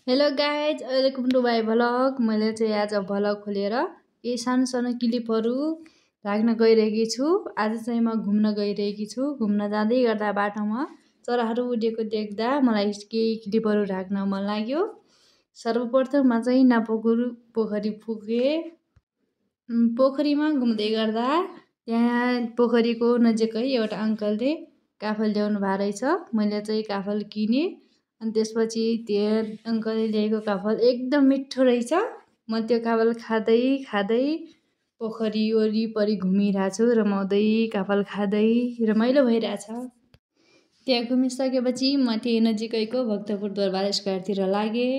Hello guys, welcome to my vlog. मैले चाहिँ आज भ्लग खोलेर यही सानो सानो क्लिपहरू राख्न गइरहेकी छु। आज चाहिँ म घुम्न गइरहेकी छु। घुम्न जाँदै गर्दा बाटोमा चराहरू उडेको देख्दा मलाई केही क्लिपहरू राख्न मन लाग्यो। सर्वप्रथममा चाहिँ नापोखरी पोखरी पुगेँ। पोखरीमा घुम्दै गर्दा त्यहाँ पोखरीको नजिकै एउटा अङ्कलले काफल ल्याउनु भएको रहेछ। मैले चाहिँ काफल किनेँ अनि त्यसपछि त्यो अङ्कलले ल्याएको काफल एकदम मिठो रहेछ। म त्यो काफल खाँदै खाँदै पोखरी वरिपरि घुमिरहेको छु, रमाउँदै काफल खाँदै रमाइलो भइरहेछ। त्यहाँ घुमिसकेपछि म त्यही नजिकैको भक्तपुर दरबार स्क्वायरतिर लागेँ।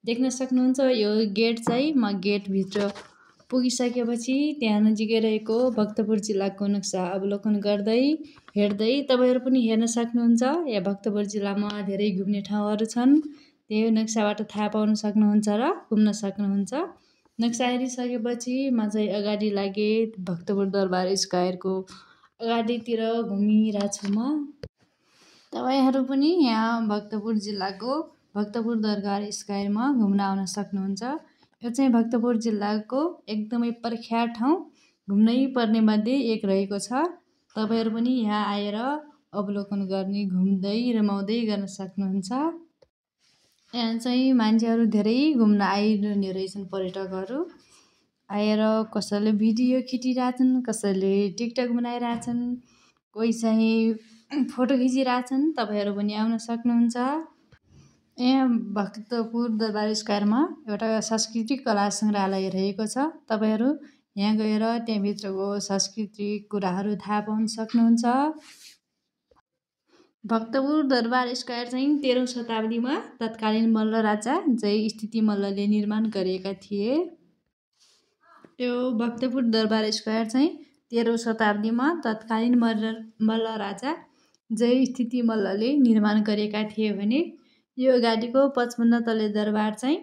देख्न सक्नुहुन्छ यो गेट चाहिँ म गेटभित्र पुगिसकेपछि त्यहाँ नजिकै रहेको भक्तपुर जिल्लाको नक्सा अवलोकन गर्दै हेर्दै तपाईँहरू पनि हेर्न सक्नुहुन्छ। यहाँ भक्तपुर जिल्लामा धेरै घुम्ने ठाउँहरू छन्। त्यही नक्साबाट थाहा पाउन सक्नुहुन्छ र घुम्न सक्नुहुन्छ। नक्सा हेरिसकेपछि म चाहिँ अगाडि लागेँ। भक्तपुर दरबार स्क्वायरको अगाडितिर घुमिरहेको छु म। तपाईँहरू पनि यहाँ भक्तपुर जिल्लाको भक्तपुर दरबार स्क्वायरमा घुम्न आउन सक्नुहुन्छ। यो चाहिँ भक्तपुर जिल्लाको एकदमै प्रख्यात ठाउँ, घुम्नै पर्ने मध्ये एक रहेको छ। तपाईँहरू पनि यहाँ आएर अवलोकन गर्ने, घुम्दै रमाउँदै गर्न सक्नुहुन्छ। यहाँ चाहिँ मान्छेहरू धेरै घुम्न आइरहने रहेछन्। पर्यटकहरू आएर कसैले भिडियो खिचिरहेछन्, कसैले टिकटक बनाइरहेछन्, कोही चाहिँ फोटो खिचिरहेछन्। तपाईँहरू पनि आउन सक्नुहुन्छ। यहाँ भक्तपुर दरबार स्क्वायरमा एउटा सांस्कृतिक कला सङ्ग्रहालय रहेको छ। तपाईँहरू यहाँ गएर त्यहाँभित्रको सांस्कृतिक कुराहरू थाहा पाउन सक्नुहुन्छ। भक्तपुर दरबार स्क्वायर चाहिँ 13औं शताब्दीमा तत्कालीन मल्ल राजा जय स्थिति मल्लले निर्माण गरेका थिए। यो भक्तपुर दरबार स्क्वायर चाहिँ 13औं शताब्दीमा तत्कालीन मल्ल राजा जय स्थिति मल्लले निर्माण गरेका थिए भने यो अगाडिको 55 तले दरबार चाहिँ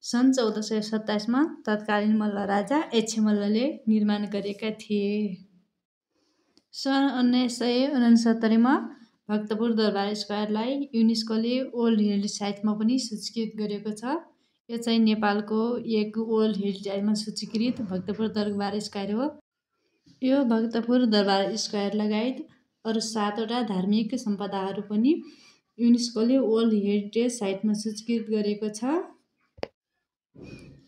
सन् 1427मा तत्कालीन मल्ल राजा यक्षमल्लले निर्माण गरेका थिए। सन् 1969मा भक्तपुर दरबार स्क्वायरलाई युनेस्कोले वर्ल्ड हेरिटेज साइटमा पनि सूचीकृत गरेको छ। यो चाहिँ नेपालको एक वर्ल्ड हेरिटेजमा सूचीकृत भक्तपुर दरबार स्क्वायर हो। यो भक्तपुर दरबार स्क्वायर लगायत अरू 7वटा धार्मिक सम्पदाहरू पनि युनेस्कोले वर्ल्ड हेरिटेज साइटमा सूचीकृत गरेको छ।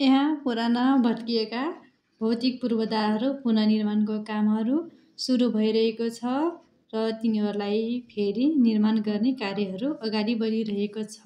यहाँ पुराना भत्किएका भौतिक पूर्वाधारहरू पुनर्निर्माणको कामहरू सुरु भइरहेको छ र तिनीहरूलाई फेरि निर्माण गर्ने कार्यहरू अगाडि बढिरहेको छ।